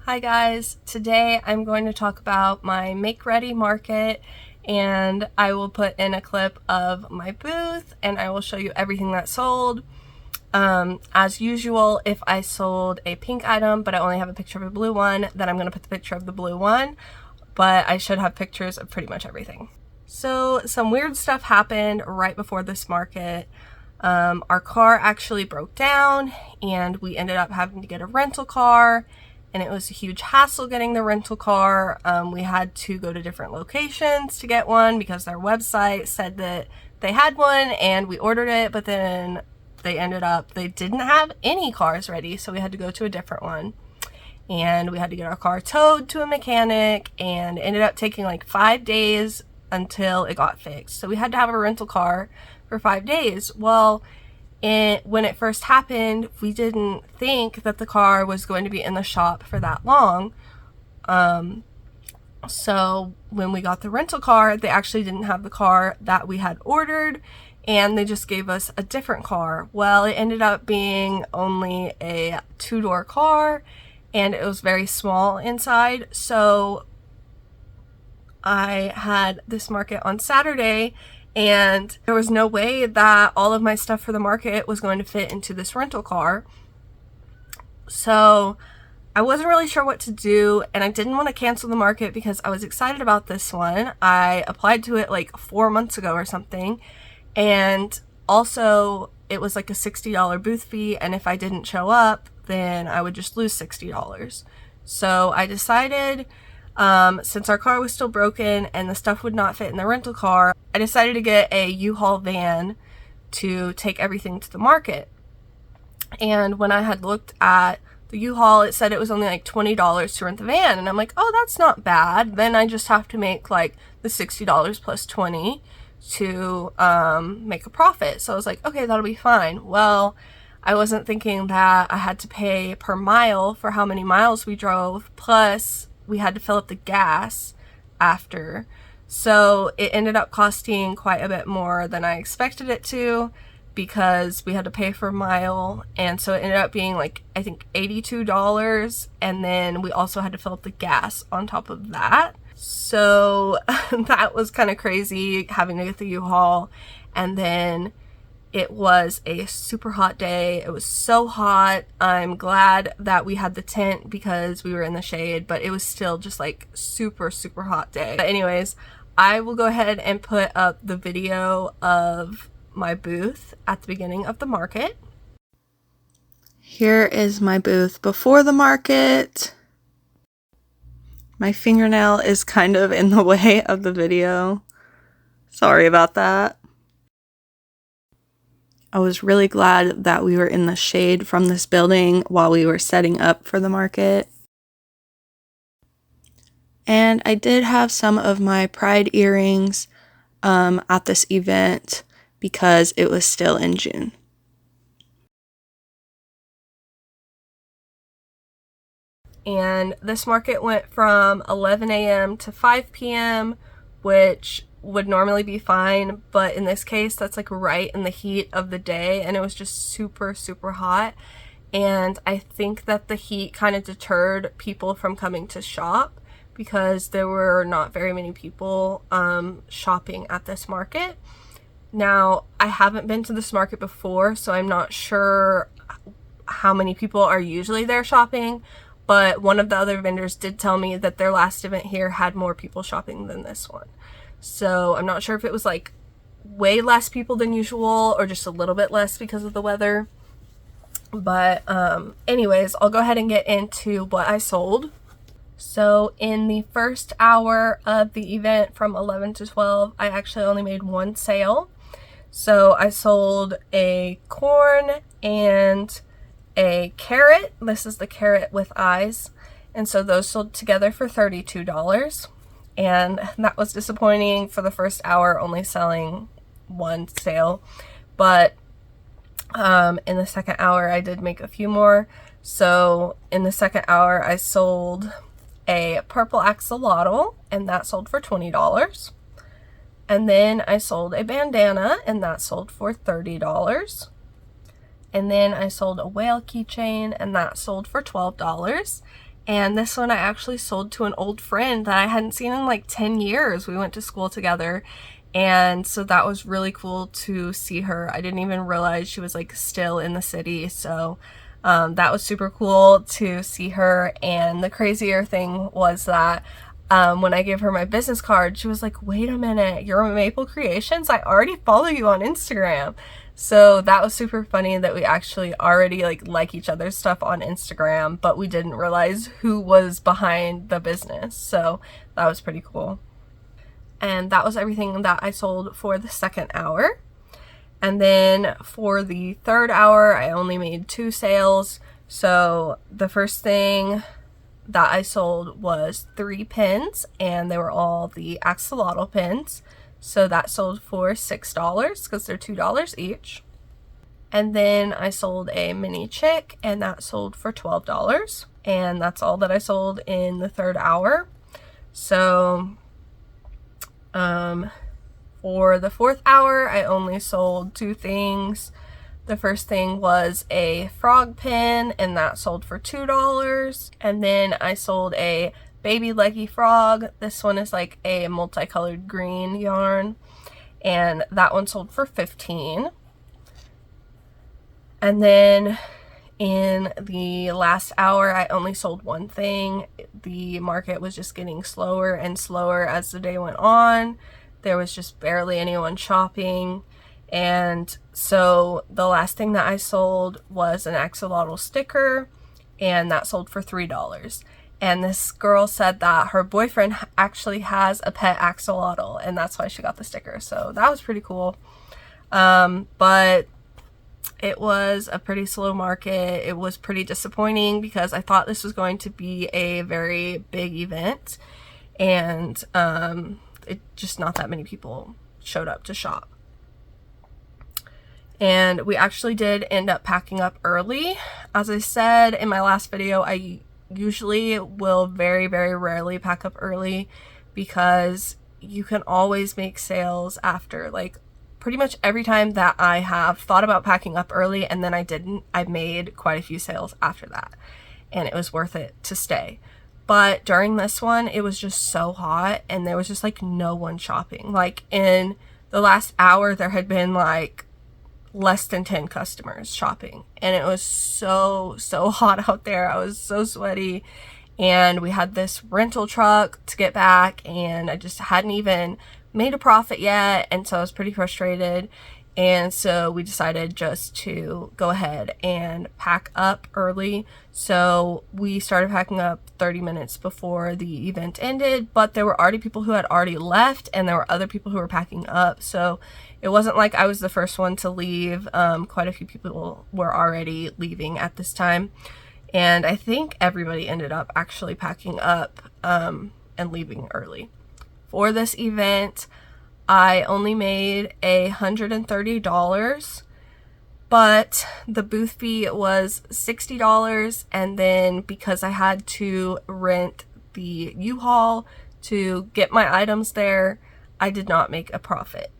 Hi guys, today I'm going to talk about my make ready market, and I will put in a clip of my booth and I will show you everything that sold. As usual, if I sold a pink item but I only have a picture of a blue one, then I'm going to put the picture of the blue one, but I should have pictures of pretty much everything. So some weird stuff happened right before this market. Our car actually broke down and we ended up having to get a rental car, and it was a huge hassle getting the rental car. We had to go to different locations to get one because their website said that they had one and we ordered it, but then they didn't have any cars ready, so we had to go to a different one. And we had to get our car towed to a mechanic, and it ended up taking like 5 days until it got fixed. So we had to have a rental car for 5 days. Well, when it first happened, we didn't think that the car was going to be in the shop for that long. So when we got the rental car, they actually didn't have the car that we had ordered, and they just gave us a different car. Well, it ended up being only a 2-door car, and it was very small inside. So I had this market on Saturday, and there was no way that all of my stuff for the market was going to fit into this rental car. So I wasn't really sure what to do, and I didn't want to cancel the market because I was excited about this one. I applied to it like 4 months ago or something, and also it was like a $60 booth fee, and if I didn't show up, then I would just lose $60. So I decided, since our car was still broken and the stuff would not fit in the rental car, I decided to get a U-Haul van to take everything to the market. And when I had looked at the U-Haul, it said it was only like $20 to rent the van, and I'm like, oh, that's not bad. Then I just have to make like the $60 plus 20 to make a profit. So I was like, okay, that'll be fine. Well, I wasn't thinking that I had to pay per mile for how many miles we drove, plus we had to fill up the gas after. So it ended up costing quite a bit more than I expected it to, because we had to pay for a mile, and so it ended up being like, I think $82, and then we also had to fill up the gas on top of that. So that was kind of crazy, having to get the U-Haul. And then it was a super hot day. It was so hot. I'm glad that we had the tent because we were in the shade, but it was still just like super hot day. But anyways, I will go ahead and put up the video of my booth at the beginning of the market. Here is my booth before the market. My fingernail is kind of in the way of the video. Sorry about that. I was really glad that we were in the shade from this building while we were setting up for the market. And I did have some of my pride earrings at this event because it was still in June. And this market went from 11 a.m. to 5 p.m., which would normally be fine, but in this case that's like right in the heat of the day, and it was just super hot. And I think that the heat kind of deterred people from coming to shop because there were not very many people shopping at this market. Now, I haven't been to this market before, so I'm not sure how many people are usually there shopping, but one of the other vendors did tell me that their last event here had more people shopping than this one. So I'm not sure if it was like way less people than usual or just a little bit less because of the weather. But anyways, I'll go ahead and get into what I sold. So in the first hour of the event from 11 to 12, I actually only made one sale. So I sold a corn and a carrot. This is the carrot with eyes. And so those sold together for $32. And that was disappointing for the first hour, only selling one sale. But in the second hour, I did make a few more. So in the second hour, I sold a purple axolotl, and that sold for $20. And then I sold a bandana, and that sold for $30. And then I sold a whale keychain, and that sold for $12. And this one I actually sold to an old friend that I hadn't seen in like 10 years. We went to school together, and so that was really cool to see her. I didn't even realize she was like still in the city, so that was super cool to see her. And the crazier thing was that when I gave her my business card, she was like, wait a minute, you're Maple Creations? I already follow you on Instagram. So that was super funny that we actually already like each other's stuff on Instagram, but we didn't realize who was behind the business. So that was pretty cool. And that was everything that I sold for the second hour. And then for the third hour, I only made 2 sales. So the first thing that I sold was 3 pins, and they were all the Axolotl pins. So that sold for $6 because they're $2 each. And then I sold a mini chick, and that sold for $12. And that's all that I sold in the third hour. So for the fourth hour, I only sold 2 things. The first thing was a frog pin, and that sold for $2. And then I sold a baby leggy frog. This one is like a multicolored green yarn, and that one sold for $15. And then in the last hour, I only sold 1 thing. The market was just getting slower and slower as the day went on. There was just barely anyone shopping. And so the last thing that I sold was an axolotl sticker, and that sold for $3. And this girl said that her boyfriend actually has a pet axolotl, and that's why she got the sticker. So that was pretty cool. But it was a pretty slow market. It was pretty disappointing because I thought this was going to be a very big event, and it just not that many people showed up to shop. And we actually did end up packing up early. As I said in my last video, I usually will very, very rarely pack up early because you can always make sales after. Like pretty much every time that I have thought about packing up early and then I didn't, I've made quite a few sales after that, and it was worth it to stay. But during this one, it was just so hot and there was just like no one shopping. Like in the last hour, there had been like less than 10 customers shopping, and it was so hot out there. I was so sweaty, and we had this rental truck to get back, and I just hadn't even made a profit yet, and so I was pretty frustrated. And so we decided just to go ahead and pack up early. So we started packing up 30 minutes before the event ended, but there were already people who had already left, and there were other people who were packing up. So it wasn't like I was the first one to leave. Quite a few people were already leaving at this time. And I think everybody ended up actually packing up and leaving early. For this event, I only made $130, but the booth fee was $60, and then because I had to rent the U-Haul to get my items there, I did not make a profit.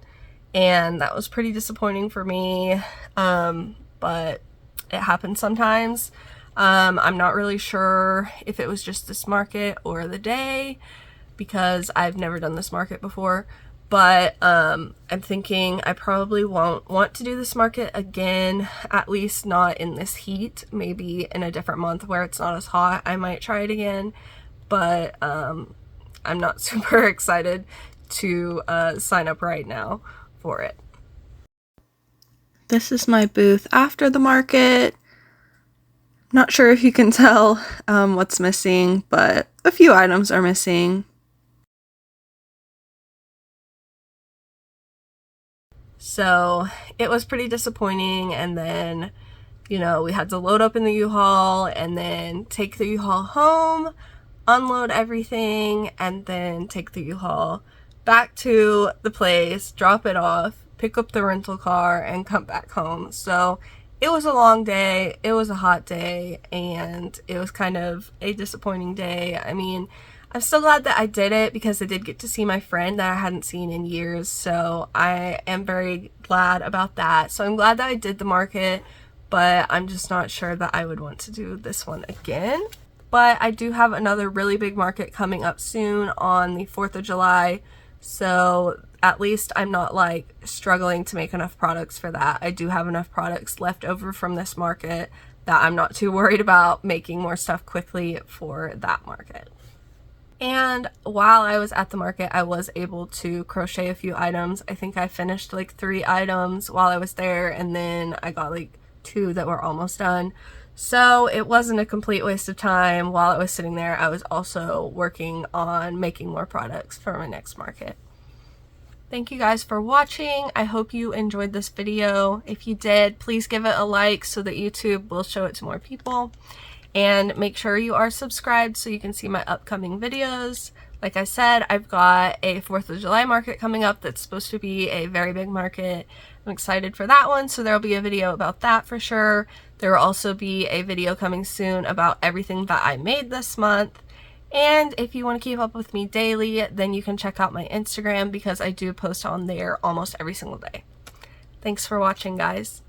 And that was pretty disappointing for me, but it happens sometimes. I'm not really sure if it was just this market or the day, because I've never done this market before. But I'm thinking I probably won't want to do this market again, at least not in this heat. Maybe in a different month where it's not as hot, I might try it again. But I'm not super excited to sign up right now for it. This is my booth after the market. Not sure if you can tell what's missing, but a few items are missing. So it was pretty disappointing, and then, you know, we had to load up in the U-Haul and then take the U-Haul home, unload everything, and then take the U-Haul back to the place, drop it off, pick up the rental car, and come back home. So it was a long day, it was a hot day, and it was kind of a disappointing day. I mean, I'm still glad that I did it because I did get to see my friend that I hadn't seen in years, so I am very glad about that. So I'm glad that I did the market, but I'm just not sure that I would want to do this one again. But I do have another really big market coming up soon on the 4th of July, so at least I'm not like struggling to make enough products for that. I do have enough products left over from this market that I'm not too worried about making more stuff quickly for that market. And while I was at the market, I was able to crochet a few items. I think I finished like 3 items while I was there, and then I got like 2 that were almost done. So it wasn't a complete waste of time. While I was sitting there, I was also working on making more products for my next market. Thank you guys for watching. I hope you enjoyed this video. If you did, please give it a like so that YouTube will show it to more people. And make sure you are subscribed so you can see my upcoming videos. Like I said, I've got a 4th of July market coming up that's supposed to be a very big market. I'm excited for that one, so there'll be a video about that for sure. There will also be a video coming soon about everything that I made this month. And if you want to keep up with me daily, then you can check out my Instagram because I do post on there almost every single day. Thanks for watching, guys.